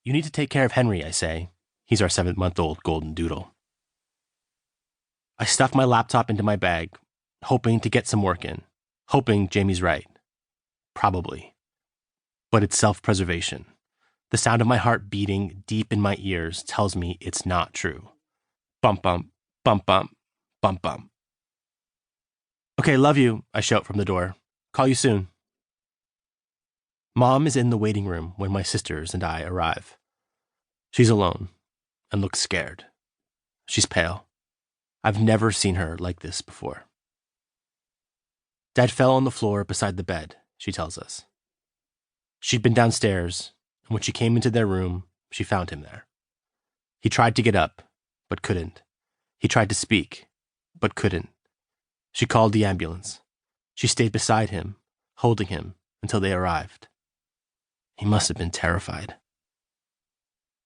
You need to take care of Henry, I say. He's our 7-month-old golden doodle. I stuff my laptop into my bag, hoping to get some work in, hoping Jamie's right. Probably. But it's self-preservation. The sound of my heart beating deep in my ears tells me it's not true. Bump, bump, bump, bump, bump, bump. Okay, love you, I shout from the door. Call you soon. Mom is in the waiting room when my sisters and I arrive. She's alone and looks scared. She's pale. I've never seen her like this before. Dad fell on the floor beside the bed, she tells us. She'd been downstairs, and when she came into their room, she found him there. He tried to get up, but couldn't. He tried to speak, but couldn't. She called the ambulance. She stayed beside him, holding him until they arrived. He must have been terrified.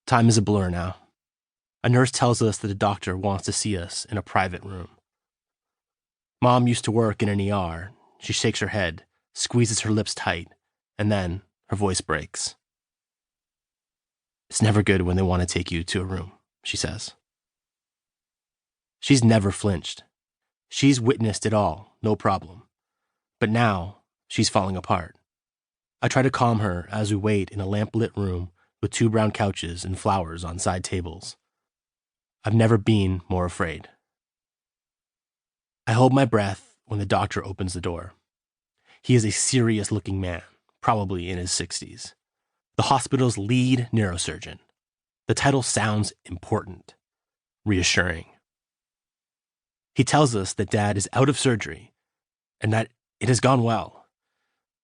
Time is a blur now. A nurse tells us that a doctor wants to see us in a private room. Mom used to work in an ER. She shakes her head, squeezes her lips tight, and then her voice breaks. It's never good when they want to take you to a room, she says. She's never flinched. She's witnessed it all, no problem. But now, she's falling apart. I try to calm her as we wait in a lamp-lit room with 2 brown couches and flowers on side tables. I've never been more afraid. I hold my breath when the doctor opens the door. He is a serious-looking man, probably in his 60s. The hospital's lead neurosurgeon. The title sounds important, reassuring. He tells us that Dad is out of surgery and that it has gone well.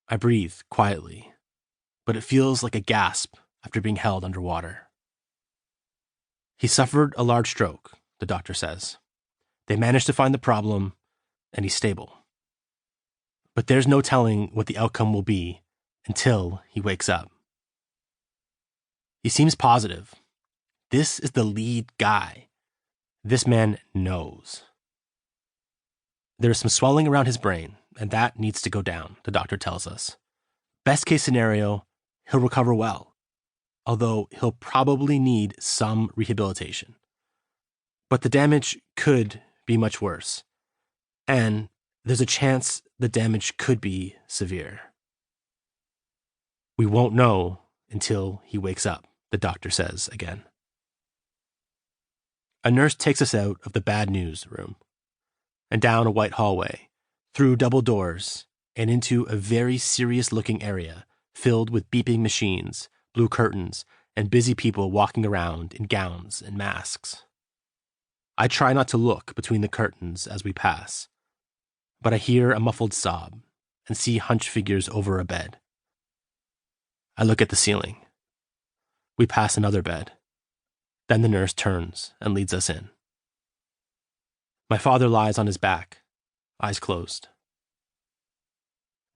I breathe quietly, but it feels like a gasp after being held underwater. He suffered a large stroke, the doctor says. They managed to find the problem, and he's stable. But there's no telling what the outcome will be until he wakes up. He seems positive. This is the lead guy. This man knows. There is some swelling around his brain, and that needs to go down, the doctor tells us. Best case scenario, he'll recover well, although he'll probably need some rehabilitation. But the damage could be much worse, and there's a chance the damage could be severe. We won't know until he wakes up, the doctor says again. A nurse takes us out of the bad news room and down a white hallway, through double doors, and into a very serious-looking area filled with beeping machines, blue curtains, and busy people walking around in gowns and masks. I try not to look between the curtains as we pass, but I hear a muffled sob and see hunched figures over a bed. I look at the ceiling. We pass another bed. Then the nurse turns and leads us in. My father lies on his back, eyes closed.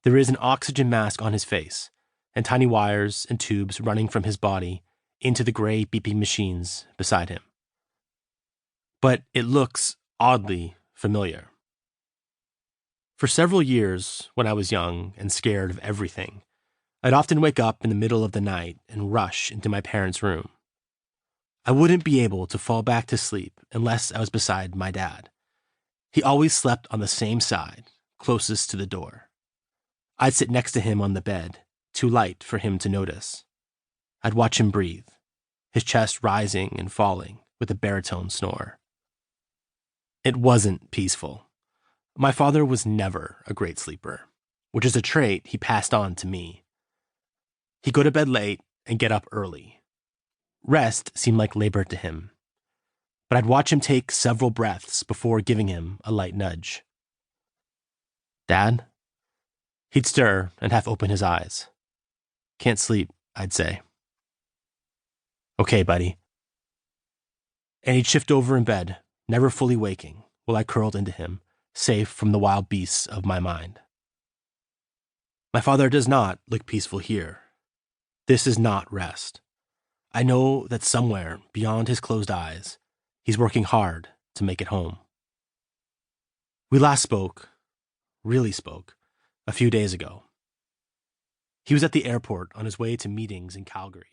There is an oxygen mask on his face, and tiny wires and tubes running from his body into the gray beeping machines beside him. But it looks oddly familiar. For several years, when I was young and scared of everything, I'd often wake up in the middle of the night and rush into my parents' room. I wouldn't be able to fall back to sleep unless I was beside my dad. He always slept on the same side, closest to the door. I'd sit next to him on the bed, too light for him to notice. I'd watch him breathe, his chest rising and falling with a baritone snore. It wasn't peaceful. My father was never a great sleeper, which is a trait he passed on to me. He'd go to bed late and get up early. Rest seemed like labor to him, but I'd watch him take several breaths before giving him a light nudge. Dad? He'd stir and half open his eyes. Can't sleep, I'd say. Okay, buddy. And he'd shift over in bed, never fully waking, while I curled into him, safe from the wild beasts of my mind. My father does not look peaceful here. This is not rest. I know that somewhere beyond his closed eyes, he's working hard to make it home. We last spoke, really spoke, a few days ago. He was at the airport on his way to meetings in Calgary.